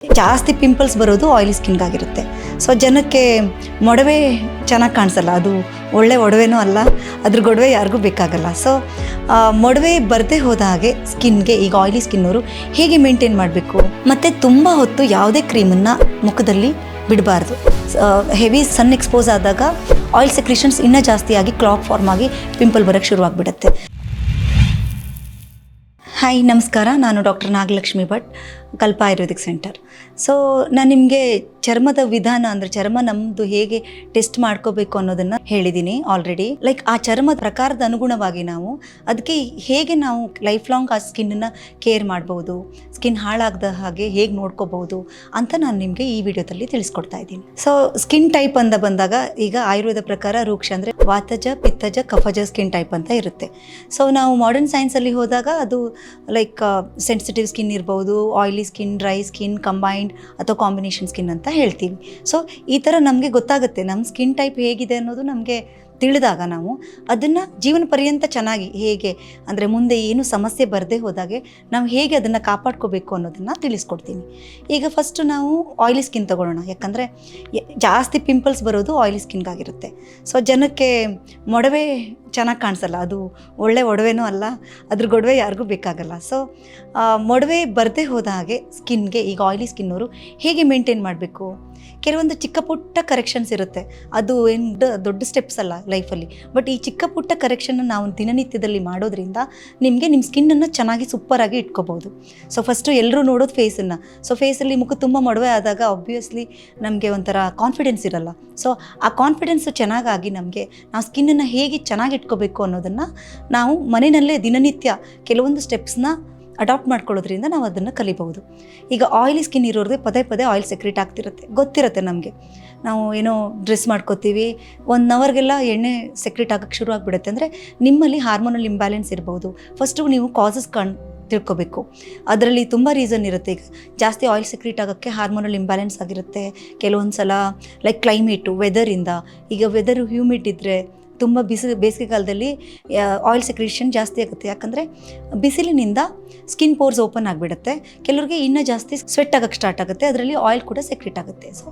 ಜಾಸ್ತಿ ಪಿಂಪಲ್ಸ್ ಬರೋದು oily ಸ್ಕಿನ್ಗಾಗಿರುತ್ತೆ. So ಜನಕ್ಕೆ ಮೊಡವೆ ಚೆನ್ನಾಗಿ ಕಾಣಿಸಲ್ಲ, ಅದು ಒಳ್ಳೆ ಒಡವೆನೂ ಅಲ್ಲ, ಅದ್ರ ಗೊಡವೆ ಯಾರಿಗೂ ಬೇಕಾಗಲ್ಲ. ಸೊ ಮೊಡವೆ ಬರದೇ ಹೋದ ಹಾಗೆ ಸ್ಕಿನ್ಗೆ ಈಗ ಆಯಿಲಿ ಸ್ಕಿನ್ನವರು ಹೇಗೆ ಮೇಂಟೈನ್ ಮಾಡಬೇಕು, ಮತ್ತು ತುಂಬ ಹೊತ್ತು ಯಾವುದೇ ಕ್ರೀಮನ್ನು ಮುಖದಲ್ಲಿ ಬಿಡಬಾರ್ದು. ಹೆವಿ ಸನ್ ಎಕ್ಸ್ಪೋಸ್ ಆದಾಗ ಆಯಿಲ್ ಸೆಕ್ರಿಷನ್ಸ್ ಇನ್ನೂ ಜಾಸ್ತಿ ಆಗಿ ಕ್ಲಾಕ್ ಫಾರ್ಮ್ ಆಗಿ ಪಿಂಪಲ್ ಬರೋಕ್ಕೆ ಶುರುವಾಗ್ಬಿಡುತ್ತೆ. ಹಾಯ್ ನಮಸ್ಕಾರ, ನಾನು ಡಾಕ್ಟರ್ ನಾಗಲಕ್ಷ್ಮಿ ಭಟ್, ಕಲ್ಪ ಆಯುರ್ವೇದಿಕ್ ಸೆಂಟರ್. ಸೊ ನಾನು ನಿಮಗೆ ಚರ್ಮದ ವಿಧಾನ ಅಂದರೆ ಚರ್ಮ ನಮ್ಮದು ಹೇಗೆ ಟೆಸ್ಟ್ ಮಾಡ್ಕೋಬೇಕು ಅನ್ನೋದನ್ನು ಹೇಳಿದ್ದೀನಿ ಆಲ್ರೆಡಿ. ಲೈಕ್ ಆ ಚರ್ಮದ ಪ್ರಕಾರದ ಅನುಗುಣವಾಗಿ ನಾವು ಅದಕ್ಕೆ ಹೇಗೆ ನಾವು ಲೈಫ್ ಲಾಂಗ್ ಆ ಸ್ಕಿನ್ನನ್ನು ಕೇರ್ ಮಾಡ್ಬೋದು, ಸ್ಕಿನ್ ಹಾಳಾಗದ ಹಾಗೆ ಹೇಗೆ ನೋಡ್ಕೋಬಹುದು ಅಂತ ನಾನು ನಿಮಗೆ ಈ ವಿಡಿಯೋದಲ್ಲಿ ತಿಳಿಸ್ಕೊಡ್ತಾ ಇದ್ದೀನಿ. ಸೊ ಸ್ಕಿನ್ ಟೈಪ್ ಅಂತ ಬಂದಾಗ ಈಗ ಆಯುರ್ವೇದ ಪ್ರಕಾರ ರೂಕ್ಷ ಅಂದರೆ ವಾತಜ, ಪಿತ್ತಜ, ಕಫಜ ಸ್ಕಿನ್ ಟೈಪ್ ಅಂತ ಇರುತ್ತೆ. ಸೊ ನಾವು ಮಾಡರ್ನ್ ಸೈನ್ಸಲ್ಲಿ ಹೋದಾಗ ಅದು ಲೈಕ್ ಸೆನ್ಸಿಟಿವ್ ಸ್ಕಿನ್ ಇರ್ಬೋದು, oily skin, dry skin, combined ಅಥವಾ ಕಾಂಬಿನೇಷನ್ ಸ್ಕಿನ್ ಅಂತ ಹೇಳ್ತೀವಿ. ಸೊ ಈ ಥರ ನಮಗೆ ಗೊತ್ತಾಗುತ್ತೆ ನಮ್ಮ ಸ್ಕಿನ್ ಟೈಪ್ ಹೇಗಿದೆ ಅನ್ನೋದು ನಮಗೆ ತಿಳಿದಾಗ ನಾವು ಅದನ್ನು ಜೀವನ ಪರ್ಯಂತ ಚೆನ್ನಾಗಿ ಹೇಗೆ ಅಂದರೆ ಮುಂದೆ ಏನು ಸಮಸ್ಯೆ ಬರದೇ ಹೋದಾಗೆ ನಾವು ಹೇಗೆ ಅದನ್ನು ಕಾಪಾಡ್ಕೋಬೇಕು ಅನ್ನೋದನ್ನು ತಿಳಿಸ್ಕೊಡ್ತೀನಿ. ಈಗ ಫಸ್ಟು ನಾವು ಆಯಿಲಿ ಸ್ಕಿನ್ ತೊಗೊಳ್ಳೋಣ. ಯಾಕಂದರೆ ಜಾಸ್ತಿ ಪಿಂಪಲ್ಸ್ ಬರೋದು ಆಯಿಲಿ ಸ್ಕಿನ್ಗಾಗಿರುತ್ತೆ. ಸೊ ಜನಕ್ಕೆ ಮೊಡವೆ ಚೆನ್ನಾಗಿ ಕಾಣಿಸಲ್ಲ, ಅದು ಒಳ್ಳೆ ಒಡವೆನೂ ಅಲ್ಲ, ಅದ್ರ ಗೊಡವೆ ಯಾರಿಗೂ ಬೇಕಾಗಲ್ಲ. ಸೊ ಮೊಡವೆ ಬರದೇ ಹೋದ ಹಾಗೆ ಸ್ಕಿನ್ಗೆ ಈಗ ಆಯಿಲಿ ಸ್ಕಿನ್ನವರು ಹೇಗೆ ಮೇಂಟೈನ್ ಮಾಡಬೇಕು, ಕೆಲವೊಂದು ಚಿಕ್ಕ ಪುಟ್ಟ ಕರೆಕ್ಷನ್ಸ್ ಇರುತ್ತೆ. ಅದು ಏನು ದೊಡ್ಡ ಸ್ಟೆಪ್ಸ್ ಅಲ್ಲ ಲೈಫಲ್ಲಿ, ಬಟ್ ಈ ಚಿಕ್ಕ ಪುಟ್ಟ ಕರೆಕ್ಷನ್ನ ನಾವು ದಿನನಿತ್ಯದಲ್ಲಿ ಮಾಡೋದ್ರಿಂದ ನಿಮಗೆ ನಿಮ್ಮ ಸ್ಕಿನ್ನನ್ನು ಚೆನ್ನಾಗಿ ಸೂಪರಾಗಿ ಇಟ್ಕೋಬೋದು. ಸೊ ಫಸ್ಟು ಎಲ್ಲರೂ ನೋಡೋದು ಫೇಸನ್ನು. ಸೊ ಫೇಸಲ್ಲಿ ಮುಖ ತುಂಬ ಮೊಡವೆ ಆದಾಗ ಆಬ್ವಿಯಸ್ಲಿ ನಮಗೆ ಒಂಥರ ಕಾನ್ಫಿಡೆನ್ಸ್ ಇರಲ್ಲ. ಸೊ ಆ ಕಾನ್ಫಿಡೆನ್ಸು ಚೆನ್ನಾಗಾಗಿ ನಮಗೆ ನಾವು ಸ್ಕಿನ್ನನ್ನು ಹೇಗೆ ಚೆನ್ನಾಗಿ ಇಟ್ಕೋಬೇಕು ಅನ್ನೋದನ್ನು ನಾವು ಮನೆಯಲ್ಲೇ ದಿನನಿತ್ಯ ಕೆಲವೊಂದು ಸ್ಟೆಪ್ಸ್ನ ಅಡಾಪ್ಟ್ ಮಾಡ್ಕೊಳ್ಳೋದ್ರಿಂದ ನಾವು ಅದನ್ನು ಕಲಿಬಹುದು. ಈಗ ಆಯಿಲಿ ಸ್ಕಿನ್ ಇರೋರಿಗೆ ಪದೇ ಪದೇ ಆಯಿಲ್ ಸೆಕ್ರೇಟ್ ಆಗ್ತಿರುತ್ತೆ, ಗೊತ್ತಿರುತ್ತೆ ನಮಗೆ. ನಾವು ಏನೋ ಡ್ರೆಸ್ ಮಾಡ್ಕೋತೀವಿ, 1 ಅವರ್ಗೆಲ್ಲ ಎಣ್ಣೆ ಸೆಕ್ರೇಟ್ ಆಗೋಕ್ಕೆ ಶುರು ಆಗಿಬಿಡುತ್ತೆ. ಅಂದರೆ ನಿಮ್ಮಲ್ಲಿ ಹಾರ್ಮೋನಲ್ ಇಂಬ್ಯಾಲೆನ್ಸ್ ಇರ್ಬೋದು. ಫಸ್ಟು ನೀವು ಕಾಸಸ್ ತಿಳ್ಕೊಬೇಕು. ಅದರಲ್ಲಿ ತುಂಬ ರೀಸನ್ ಇರುತ್ತೆ. ಈಗ ಜಾಸ್ತಿ ಆಯಿಲ್ ಸೆಕ್ರೇಟ್ ಆಗೋಕ್ಕೆ ಹಾರ್ಮೋನಲ್ ಇಂಬ್ಯಾಲೆನ್ಸ್ ಆಗಿರುತ್ತೆ. ಕೆಲವೊಂದು ಸಲ ಲೈಕ್ ಕ್ಲೈಮೇಟು, ವೆದರಿಂದ. ಈಗ ವೆದರು ಹ್ಯೂಮಿಡ್ ಇದ್ದರೆ ತುಂಬ ಬೇಸಿಗೆಗಾಲದಲ್ಲಿ ಆಯಿಲ್ ಸೆಕ್ರೇಷನ್ ಜಾಸ್ತಿ ಆಗುತ್ತೆ. ಯಾಕಂದರೆ ಬಿಸಿಲಿನಿಂದ ಸ್ಕಿನ್ ಪೋರ್ಸ್ ಓಪನ್ ಆಗಿಬಿಡುತ್ತೆ. ಕೆಲವ್ರಿಗೆ ಇನ್ನೂ ಜಾಸ್ತಿ ಸ್ವೆಟ್ ಆಗೋಕ್ಕೆ ಸ್ಟಾರ್ಟ್ ಆಗುತ್ತೆ, ಅದರಲ್ಲಿ ಆಯಿಲ್ ಕೂಡ ಸೆಕ್ರೇಟ್ ಆಗುತ್ತೆ. ಸೊ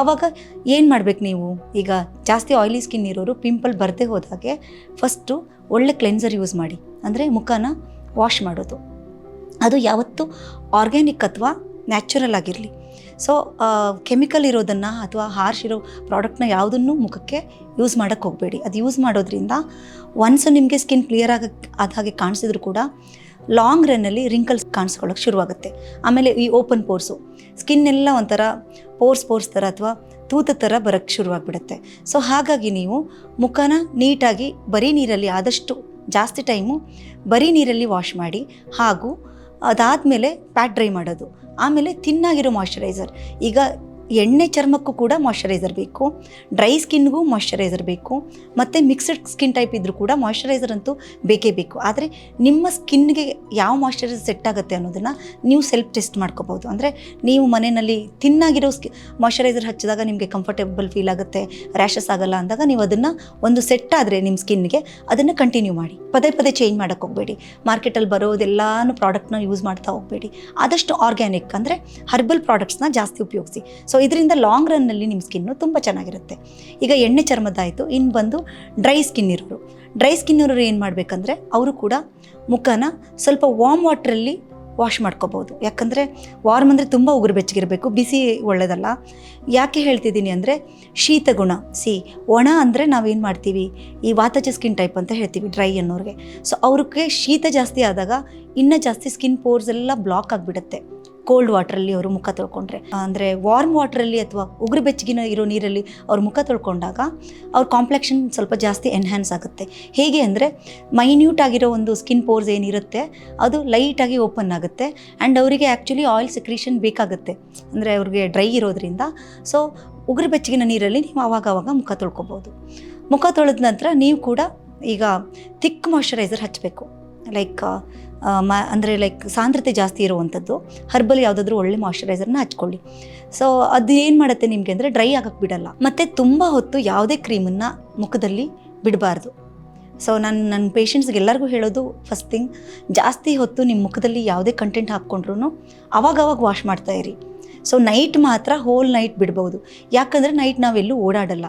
ಆವಾಗ ಏನು ಮಾಡಬೇಕು ನೀವು, ಈಗ ಜಾಸ್ತಿ ಆಯಿಲಿ ಸ್ಕಿನ್ ಇರೋರು ಪಿಂಪಲ್ ಬರದೇ ಹೋದಾಗೆ ಫಸ್ಟು ಒಳ್ಳೆ ಕ್ಲೆನ್ಸರ್ ಯೂಸ್ ಮಾಡಿ. ಅಂದರೆ ಮುಖನ ವಾಶ್ ಮಾಡೋದು, ಅದು ಯಾವತ್ತೂ ಆರ್ಗ್ಯಾನಿಕ್ ಅಥವಾ ನ್ಯಾಚುರಲ್ ಆಗಿರಲಿ. ಸೊ ಕೆಮಿಕಲ್ ಇರೋದನ್ನು ಅಥವಾ ಹಾರ್ಶ್ ಇರೋ ಪ್ರಾಡಕ್ಟ್ನ ಯಾವುದನ್ನು ಮುಖಕ್ಕೆ ಯೂಸ್ ಮಾಡೋಕ್ಕೆ ಹೋಗಬೇಡಿ. ಅದು ಯೂಸ್ ಮಾಡೋದ್ರಿಂದ ಒನ್ಸ್ ನಿಮಗೆ ಸ್ಕಿನ್ ಕ್ಲಿಯರ್ ಆದ ಹಾಗೆ ಕಾಣಿಸಿದ್ರು ಕೂಡ ಲಾಂಗ್ ರನ್ನಲ್ಲಿ ರಿಂಕಲ್ಸ್ ಕಾಣಿಸ್ಕೊಳ್ಳೋಕೆ ಶುರುವಾಗುತ್ತೆ. ಆಮೇಲೆ ಈ ಓಪನ್ ಪೋರ್ಸು, ಸ್ಕಿನ್ನೆಲ್ಲ ಒಂಥರ ಪೋರ್ಸ್ ಥರ ಅಥವಾ ತೂತ ಥರ ಬರೋಕ್ಕೆ ಶುರುವಾಗ್ಬಿಡುತ್ತೆ. ಸೊ ಹಾಗಾಗಿ ನೀವು ಮುಖನ ನೀಟಾಗಿ ಬರೀ ನೀರಲ್ಲಿ ಆದಷ್ಟು ಜಾಸ್ತಿ ಟೈಮು ಬರೀ ನೀರಲ್ಲಿ ವಾಶ್ ಮಾಡಿ, ಹಾಗೂ ಅದಾದಮೇಲೆ ಪ್ಯಾಟ್ ಡ್ರೈ ಮಾಡೋದು. ಆಮೇಲೆ ತಿನ್ನಾಗಿರೋ ಮಾಯ್ಶ್ಚರೈಸರ್. ಈಗ ಎಣ್ಣೆ ಚರ್ಮಕ್ಕೂ ಕೂಡ ಮಾಯ್ಶ್ಚರೈಸರ್ ಬೇಕು, ಡ್ರೈ ಸ್ಕಿನ್ಗೂ ಮಾಯ್ಶ್ಚರೈಸರ್ ಬೇಕು, ಮತ್ತು ಮಿಕ್ಸ್ಡ್ ಸ್ಕಿನ್ ಟೈಪ್ ಇದ್ದರೂ ಕೂಡ ಮಾಯ್ಶ್ಚರೈಸರ್ ಅಂತೂ ಬೇಕೇ ಬೇಕು. ಆದರೆ ನಿಮ್ಮ ಸ್ಕಿನ್ಗೆ ಯಾವ ಮಾಯ್ಶ್ಚರೈಸರ್ ಸೆಟ್ ಆಗುತ್ತೆ ಅನ್ನೋದನ್ನು ನೀವು ಸೆಲ್ಫ್ ಟೆಸ್ಟ್ ಮಾಡ್ಕೋಬೋದು. ಅಂದರೆ ನೀವು ಮನೆಯಲ್ಲಿ ತಿನ್ನಾಗಿರೋ ಮಾಯ್ಶ್ಚರೈಸರ್ ಹಚ್ಚಿದಾಗ ನಿಮಗೆ ಕಂಫರ್ಟೇಬಲ್ ಫೀಲ್ ಆಗುತ್ತೆ, ರ್ಯಾಷಸ್ ಆಗಲ್ಲ ಅಂದಾಗ ನೀವು ಅದನ್ನು ಒಂದು ಸೆಟ್ ಆದರೆ ನಿಮ್ಮ ಸ್ಕಿನ್ಗೆ ಅದನ್ನು ಕಂಟಿನ್ಯೂ ಮಾಡಿ. ಪದೇ ಪದೇ ಚೇಂಜ್ ಮಾಡೋಕ್ಕೆ ಹೋಗಬೇಡಿ. ಮಾರ್ಕೆಟಲ್ಲಿ ಬರೋದೆಲ್ಲನೂ ಪ್ರಾಡಕ್ಟ್ನ ಯೂಸ್ ಮಾಡ್ತಾ ಹೋಗಬೇಡಿ. ಆದಷ್ಟು ಆರ್ಗ್ಯಾನಿಕ್ ಅಂದರೆ ಹರ್ಬಲ್ ಪ್ರಾಡಕ್ಟ್ಸ್ನ ಜಾಸ್ತಿ ಉಪಯೋಗಿಸಿ. ಸೊ ಇದರಿಂದ ಲಾಂಗ್ ರನ್ನಲ್ಲಿ ನಿಮ್ಮ ಸ್ಕಿನ್ನು ತುಂಬ ಚೆನ್ನಾಗಿರುತ್ತೆ. ಈಗ ಎಣ್ಣೆ ಚರ್ಮದಾಯಿತು. ಇನ್ನು ಬಂದು ಡ್ರೈ ಸ್ಕಿನ್ ಇರೋರು ಏನು ಮಾಡಬೇಕಂದ್ರೆ ಅವರು ಕೂಡ ಮುಖನ ಸ್ವಲ್ಪ ವಾರ್ಮ್ ವಾಟ್ರಲ್ಲಿ ವಾಶ್ ಮಾಡ್ಕೋಬೋದು. ಯಾಕಂದರೆ ವಾರ್ಮ್ ಅಂದರೆ ತುಂಬ ಉಗುರು ಬೆಚ್ಚಗಿರಬೇಕು, ಬಿಸಿ ಒಳ್ಳೆಯದಲ್ಲ. ಯಾಕೆ ಹೇಳ್ತಿದ್ದೀನಿ ಅಂದರೆ ಶೀತ ಗುಣ. ಒಣ ಅಂದರೆ ನಾವೇನು ಮಾಡ್ತೀವಿ, ಈ ವಾತಜ ಸ್ಕಿನ್ ಟೈಪ್ ಅಂತ ಹೇಳ್ತೀವಿ ಡ್ರೈ ಅನ್ನೋರಿಗೆ. ಸೊ ಅವ್ರಿಗೆ ಶೀತ ಜಾಸ್ತಿ ಆದಾಗ ಇನ್ನೂ ಜಾಸ್ತಿ ಸ್ಕಿನ್ ಪೋರ್ಸ್ ಎಲ್ಲ ಬ್ಲಾಕ್ ಆಗಿಬಿಡುತ್ತೆ. ಕೋಲ್ಡ್ ವಾಟ್ರಲ್ಲಿ ಅವರು ಮುಖ ತೊಳ್ಕೊಂಡ್ರೆ, ಅಂದರೆ ವಾರ್ಮ್ ವಾಟ್ರಲ್ಲಿ ಅಥವಾ ಉಗುರು ಬೆಚ್ಚಗಿನ ಇರೋ ನೀರಲ್ಲಿ ಅವ್ರ ಮುಖ ತೊಳ್ಕೊಂಡಾಗ ಅವ್ರ ಕಾಂಪ್ಲೆಕ್ಷನ್ ಸ್ವಲ್ಪ ಜಾಸ್ತಿ ಎನ್ಹ್ಯಾನ್ಸ್ ಆಗುತ್ತೆ. ಹೇಗೆ ಅಂದರೆ ಮೈನ್ಯೂಟ್ ಆಗಿರೋ ಒಂದು ಸ್ಕಿನ್ ಪೋರ್ಸ್ ಏನಿರುತ್ತೆ ಅದು ಲೈಟಾಗಿ ಓಪನ್ ಆಗುತ್ತೆ. ಆ್ಯಂಡ್ ಅವರಿಗೆ ಆ್ಯಕ್ಚುಲಿ ಆಯಿಲ್ ಸೆಕ್ರೀಷನ್ ಬೇಕಾಗುತ್ತೆ, ಅಂದರೆ ಅವ್ರಿಗೆ ಡ್ರೈ ಇರೋದ್ರಿಂದ. ಸೊ ಉಗುರು ಬೆಚ್ಚಗಿನ ನೀರಲ್ಲಿ ನೀವು ಆವಾಗವಾಗ ಮುಖ ತೊಳ್ಕೊಬೋದು. ಮುಖ ತೊಳೆದ ನಂತರ ನೀವು ಕೂಡ ಈಗ ಥಿಕ್ ಮಾಯ್ಶ್ಚರೈಸರ್ ಹಚ್ಚಬೇಕು. ಲೈಕ್ ಅಂದರೆ ಲೈಕ್ ಸಾಂದ್ರತೆ ಜಾಸ್ತಿ ಇರುವಂಥದ್ದು ಹರ್ಬಲ್ ಯಾವುದಾದ್ರೂ ಒಳ್ಳೆ ಮಾಯ್ಶ್ಚರೈಸರ್ನ ಹಚ್ಕೊಳ್ಳಿ. ಸೊ ಅದು ಏನು ಮಾಡುತ್ತೆ ನಿಮಗೆ ಅಂದರೆ ಡ್ರೈ ಆಗೋಕ್ಕೆ ಬಿಡಲ್ಲ. ಮತ್ತು ತುಂಬ ಹೊತ್ತು ಯಾವುದೇ ಕ್ರೀಮನ್ನು ಮುಖದಲ್ಲಿ ಬಿಡಬಾರ್ದು. ಸೊ ನನ್ನ ಪೇಷಂಟ್ಸ್ಗೆ ಎಲ್ಲರಿಗೂ ಹೇಳೋದು ಫಸ್ಟ್ ಥಿಂಗ್, ಜಾಸ್ತಿ ಹೊತ್ತು ನಿಮ್ಮ ಮುಖದಲ್ಲಿ ಯಾವುದೇ ಕಂಟೆಂಟ್ ಹಾಕ್ಕೊಂಡ್ರೂ ಅವಾಗವಾಗ ವಾಶ್ ಮಾಡ್ತಾಯಿರಿ. ಸೊ ನೈಟ್ ಮಾತ್ರ ಹೋಲ್ ನೈಟ್ ಬಿಡ್ಬೋದು. ಯಾಕಂದರೆ ನೈಟ್ ನಾವೆಲ್ಲೂ ಓಡಾಡಲ್ಲ,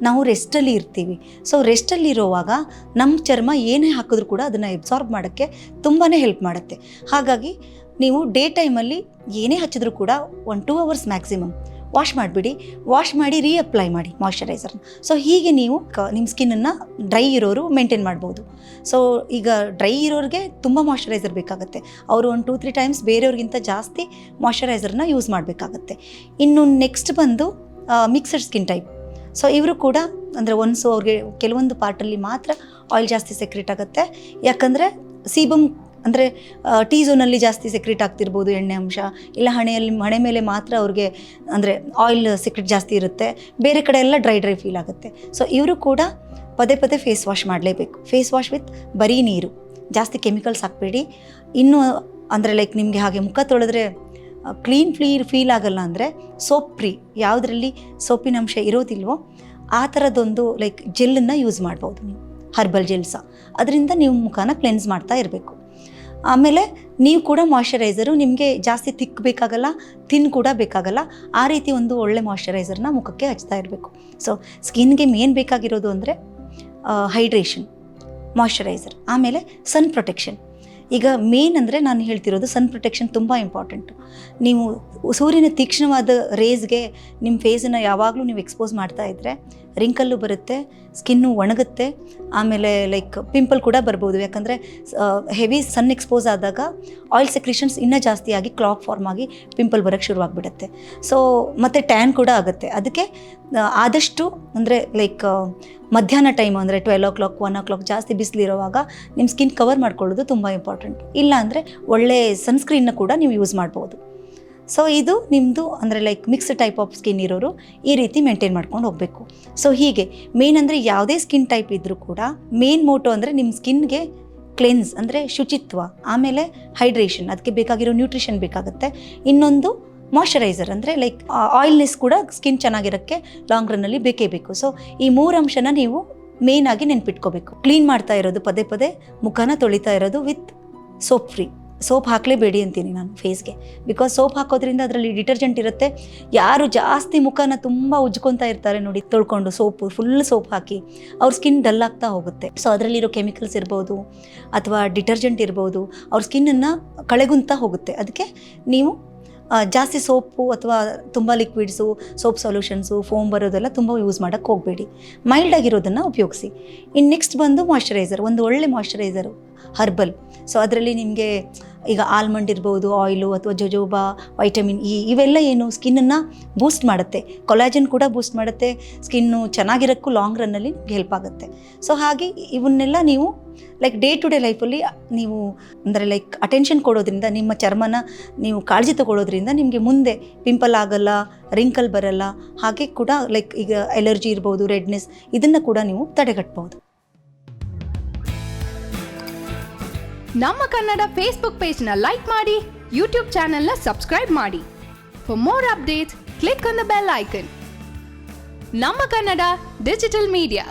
ನಾವು ರೆಸ್ಟಲ್ಲಿ ಇರ್ತೀವಿ. ಸೊ ರೆಸ್ಟಲ್ಲಿರೋವಾಗ ನಮ್ಮ ಚರ್ಮ ಏನೇ ಹಾಕಿದ್ರೂ ಕೂಡ ಅದನ್ನು ಎಬ್ಸಾರ್ಬ್ ಮಾಡೋಕ್ಕೆ ತುಂಬಾ ಹೆಲ್ಪ್ ಮಾಡುತ್ತೆ. ಹಾಗಾಗಿ ನೀವು ಡೇ ಟೈಮಲ್ಲಿ ಏನೇ ಹಚ್ಚಿದ್ರೂ ಕೂಡ 1-2 ಅವರ್ಸ್ ಮ್ಯಾಕ್ಸಿಮಮ್ ವಾಶ್ ಮಾಡಿಬಿಡಿ. ವಾಶ್ ಮಾಡಿ ರೀಅಪ್ಲೈ ಮಾಡಿ ಮಾಯ್ಶ್ಚರೈಸರ್ನ. ಸೊ ಹೀಗೆ ನೀವು ನಿಮ್ಮ ಸ್ಕಿನ್ನನ್ನು ಡ್ರೈ ಇರೋರು ಮೇಂಟೈನ್ ಮಾಡ್ಬೋದು. ಸೊ ಈಗ ಡ್ರೈ ಇರೋರಿಗೆ ತುಂಬ ಮಾಯ್ಶ್ಚರೈಸರ್ ಬೇಕಾಗುತ್ತೆ. ಅವರು 1-2-3 ಟೈಮ್ಸ್ ಬೇರೆಯವ್ರಿಗಿಂತ ಜಾಸ್ತಿ ಮಾಯ್ಶ್ಚರೈಸರ್ನ ಯೂಸ್ ಮಾಡಬೇಕಾಗತ್ತೆ. ಇನ್ನು ನೆಕ್ಸ್ಟ್ ಬಂದು ಮಿಕ್ಸಡ್ ಸ್ಕಿನ್ ಟೈಪ್. ಸೊ ಇವರು ಕೂಡ ಅಂದರೆ ಒನ್ಸು ಅವ್ರಿಗೆ ಕೆಲವೊಂದು ಪಾರ್ಟಲ್ಲಿ ಮಾತ್ರ ಆಯಿಲ್ ಜಾಸ್ತಿ ಸೆಕ್ರೇಟ್ ಆಗುತ್ತೆ. ಯಾಕಂದರೆ ಸೀಬಮ್ ಅಂದರೆ ಟಿ ಝೋನಲ್ಲಿ ಜಾಸ್ತಿ ಸೆಕ್ರೇಟ್ ಆಗ್ತಿರ್ಬೋದು ಎಣ್ಣೆ ಅಂಶ, ಇಲ್ಲ ಹಣೆ ಮೇಲೆ ಮಾತ್ರ ಅವ್ರಿಗೆ ಅಂದರೆ ಆಯಿಲ್ ಸೆಕ್ರೆಟ್ ಜಾಸ್ತಿ ಇರುತ್ತೆ, ಬೇರೆ ಕಡೆ ಎಲ್ಲ ಡ್ರೈ ಫೀಲ್ ಆಗುತ್ತೆ. ಸೊ ಇವರು ಕೂಡ ಪದೇ ಫೇಸ್ ವಾಶ್ ಮಾಡಲೇಬೇಕು. ಫೇಸ್ ವಾಶ್ ವಿತ್ ಬರೀ ನೀರು, ಜಾಸ್ತಿ ಕೆಮಿಕಲ್ಸ್ ಹಾಕಬೇಡಿ. ಇನ್ನೂ ಅಂದರೆ ಲೈಕ್ ನಿಮಗೆ ಹಾಗೆ ಮುಖ ತೊಳೆದ್ರೆ ಕ್ಲೀನ್ ಫೀಲ್ ಆಗಲ್ಲ ಅಂದರೆ ಸೋಪ್ ಫ್ರೀ, ಯಾವುದರಲ್ಲಿ ಸೋಪಿನ ಅಂಶ ಇರೋದಿಲ್ವೋ ಆ ಥರದ್ದೊಂದು ಲೈಕ್ ಜೆಲ್ಲನ್ನು ಯೂಸ್ ಮಾಡ್ಬೋದು ನೀವು, ಹರ್ಬಲ್ ಜೆಲ್ಸ. ಅದರಿಂದ ನೀವು ಮುಖನ ಕ್ಲೆನ್ಸ್ ಮಾಡ್ತಾ ಇರಬೇಕು. ಆಮೇಲೆ ನೀವು ಕೂಡ ಮಾಯ್ಶ್ಚರೈಸರು ನಿಮಗೆ ಜಾಸ್ತಿ ತಿಕ್ ಬೇಕಾಗಲ್ಲ, ತಿನ್ ಕೂಡ ಬೇಕಾಗಲ್ಲ. ಆ ರೀತಿ ಒಂದು ಒಳ್ಳೆ ಮಾಯ್ಶ್ಚರೈಸರ್ನ ಮುಖಕ್ಕೆ ಹಚ್ತಾ ಇರಬೇಕು. ಸೊ ಸ್ಕಿನ್ಗೆ ಮೇನ್ ಬೇಕಾಗಿರೋದು ಅಂದರೆ ಹೈಡ್ರೇಷನ್, ಮಾಯ್ಶ್ಚರೈಸರ್, ಆಮೇಲೆ ಸನ್ ಪ್ರೊಟೆಕ್ಷನ್. ಈಗ ಮೇನ್ ಅಂದರೆ ನಾನು ಹೇಳ್ತಿರೋದು ಸನ್ ಪ್ರೊಟೆಕ್ಷನ್ ತುಂಬ ಇಂಪಾರ್ಟೆಂಟು. ನೀವು ಸೂರ್ಯನ ತೀಕ್ಷ್ಣವಾದ ರೇಸ್ಗೆ ನಿಮ್ಮ ಫೇಸನ್ನು ಯಾವಾಗಲೂ ನೀವು ಎಕ್ಸ್ಪೋಸ್ ಮಾಡ್ತಾ ಇದ್ದರೆ ರಿಂಕಲ್ಲು ಬರುತ್ತೆ, ಸ್ಕಿನ್ನು ಒಣಗುತ್ತೆ, ಆಮೇಲೆ ಲೈಕ್ ಪಿಂಪಲ್ ಕೂಡ ಬರ್ಬೋದು. ಯಾಕಂದರೆ ಹೆವಿ ಸನ್ ಎಕ್ಸ್ಪೋಸ್ ಆದಾಗ ಆಯಿಲ್ ಸೆಕ್ರಿಷನ್ಸ್ ಇನ್ನೂ ಜಾಸ್ತಿ ಆಗಿ ಕ್ಲಾಕ್ ಫಾರ್ಮ್ ಆಗಿ ಪಿಂಪಲ್ ಬರೋಕ್ಕೆ ಶುರುವಾಗ್ಬಿಡುತ್ತೆ. ಸೊ ಮತ್ತು ಟ್ಯಾನ್ ಕೂಡ ಆಗುತ್ತೆ. ಅದಕ್ಕೆ ಆದಷ್ಟು ಅಂದರೆ ಲೈಕ್ ಮಧ್ಯಾಹ್ನ ಟೈಮ್ ಅಂದರೆ 12 o'clock 1 o'clock ಜಾಸ್ತಿ ಬಿಸಿಲಿರುವಾಗ ನಿಮ್ಮ ಸ್ಕಿನ್ ಕವರ್ ಮಾಡ್ಕೊಳ್ಳೋದು ತುಂಬ ಇಂಪಾರ್ಟೆಂಟ್. ಇಲ್ಲ ಅಂದರೆ ಒಳ್ಳೆ ಸನ್ಸ್ಕ್ರೀನ್ನ ಕೂಡ ನೀವು ಯೂಸ್ ಮಾಡ್ಬೋದು. ಸೊ ಇದು ನಿಮ್ಮದು ಅಂದರೆ like mixed type of skin ಇರೋರು ಈ ರೀತಿ ಮೇಂಟೈನ್ ಮಾಡ್ಕೊಂಡು ಹೋಗಬೇಕು. ಸೊ ಹೀಗೆ ಮೇನ್ ಅಂದರೆ ಯಾವುದೇ ಸ್ಕಿನ್ ಟೈಪ್ ಇದ್ದರೂ ಕೂಡ ಮೇನ್ ಮೋಟೋ ಅಂದರೆ ನಿಮ್ಮ ಸ್ಕಿನ್ಗೆ ಕ್ಲೆನ್ಸ್ ಅಂದರೆ ಶುಚಿತ್ವ, ಆಮೇಲೆ ಹೈಡ್ರೇಷನ್, ಅದಕ್ಕೆ ಬೇಕಾಗಿರೋ ನ್ಯೂಟ್ರಿಷನ್ ಬೇಕಾಗುತ್ತೆ. ಇನ್ನೊಂದು ಮಾಯ್ಶ್ಚರೈಸರ್ ಅಂದರೆ ಲೈಕ್ ಆಯಿಲ್ನೆಸ್ ಕೂಡ ಸ್ಕಿನ್ ಚೆನ್ನಾಗಿರೋಕ್ಕೆ ಲಾಂಗ್ ರನ್ನಲ್ಲಿ ಬೇಕೇ ಬೇಕು. ಸೊ ಈ 3 ಅಂಶನ ನೀವು ಮೇಯ್ನಾಗಿ ನೆನ್ಪಿಟ್ಕೋಬೇಕು. ಕ್ಲೀನ್ ಮಾಡ್ತಾ ಇರೋದು, ಪದೇ ಮುಖನ ತೊಳಿತಾ ಇರೋದು ವಿತ್ ಸೋಪ್ ಫ್ರೀ. ಸೋಪ್ ಹಾಕಲೇಬೇಡಿ ಅಂತೀನಿ ನಾನು ಫೇಸ್ಗೆ, ಬಿಕಾಸ್ ಸೋಪ್ ಹಾಕೋದ್ರಿಂದ ಅದರಲ್ಲಿ ಡಿಟರ್ಜೆಂಟ್ ಇರುತ್ತೆ. ಯಾರು ಜಾಸ್ತಿ ಮುಖನ ತುಂಬ ಉಜ್ಕೊತಾ ಇರ್ತಾರೆ ನೋಡಿ ತೊಳ್ಕೊಂಡು ಫುಲ್ ಸೋಪ್ ಹಾಕಿ, ಅವ್ರ ಸ್ಕಿನ್ ಡಲ್ ಆಗ್ತಾ ಹೋಗುತ್ತೆ. ಸೊ ಅದರಲ್ಲಿರೋ ಕೆಮಿಕಲ್ಸ್ ಇರ್ಬೋದು ಅಥವಾ ಡಿಟರ್ಜೆಂಟ್ ಇರ್ಬೋದು, ಅವ್ರ ಸ್ಕಿನ್ನನ್ನು ಕಳೆಗುಂತಾ ಹೋಗುತ್ತೆ. ಅದಕ್ಕೆ ನೀವು ಜಾಸ್ತಿ ಸೋಪು ಅಥವಾ ತುಂಬ ಲಿಕ್ವಿಡ್ಸು, ಸೋಪ್ ಸೊಲ್ಯೂಷನ್ಸು, ಫೋಮ್ ಬರೋದೆಲ್ಲ ತುಂಬ ಯೂಸ್ ಮಾಡೋಕ್ಕೆ ಹೋಗಬೇಡಿ. ಮೈಲ್ಡಾಗಿರೋದನ್ನು ಉಪಯೋಗಿಸಿ. ಇನ್ನು ನೆಕ್ಸ್ಟ್ ಬಂದು ಮಾಯ್ಶ್ಚರೈಸರ್, ಒಂದು ಒಳ್ಳೆ ಮಾಯ್ಶ್ಚರೈಸರು ಹರ್ಬಲ್. ಸೊ ಅದರಲ್ಲಿ ನಿಮಗೆ ಈಗ ಆಲ್ಮಂಡ್ ಇರ್ಬೋದು, ಆಯಿಲು ಅಥವಾ ಜೊಜೋಬಾ, ವೈಟಮಿನ್ ಇ, ಇವೆಲ್ಲ ಏನು ಸ್ಕಿನ್ನನ್ನು ಬೂಸ್ಟ್ ಮಾಡುತ್ತೆ. ಕೊಲಾಜನ್ ಕೂಡ ಬೂಸ್ಟ್ ಮಾಡುತ್ತೆ. ಸ್ಕಿನ್ನು ಚೆನ್ನಾಗಿರೋಕ್ಕೂ ಲಾಂಗ್ ರನ್ನಲ್ಲಿ ಹೆಲ್ಪ್ ಆಗುತ್ತೆ. ಸೊ ಹಾಗೆ ಇವನ್ನೆಲ್ಲ ನೀವು ಲೈಕ್ ಡೇ ಟು ಡೇ ಲೈಫಲ್ಲಿ ನೀವು ಅಂದರೆ ಲೈಕ್ ಅಟೆನ್ಷನ್ ಕೊಡೋದ್ರಿಂದ, ನಿಮ್ಮ ಚರ್ಮನ ನೀವು ಕಾಳಜಿ ತಗೊಳ್ಳೋದ್ರಿಂದ ನಿಮಗೆ ಮುಂದೆ ಪಿಂಪಲ್ ಆಗಲ್ಲ, ರಿಂಕಲ್ ಬರಲ್ಲ. ಹಾಗೆ ಕೂಡ ಲೈಕ್ ಈಗ ಎಲರ್ಜಿ ಇರ್ಬೋದು, ರೆಡ್ನೆಸ್, ಇದನ್ನು ಕೂಡ ನೀವು ತಡೆಗಟ್ಟಬಹುದು. ನಮ್ಮ ಕನ್ನಡ ಫೇಸ್ಬುಕ್ ಪೇಜ್ನ ಲೈಕ್ ಮಾಡಿ, ಯೂಟ್ಯೂಬ್ ಚಾನೆಲ್ನ ಸಬ್ಸ್ಕ್ರೈಬ್ ಮಾಡಿ. For more updates click on the bell icon. ನಮ್ಮ ಕನ್ನಡ ಡಿಜಿಟಲ್ ಮೀಡಿಯಾ.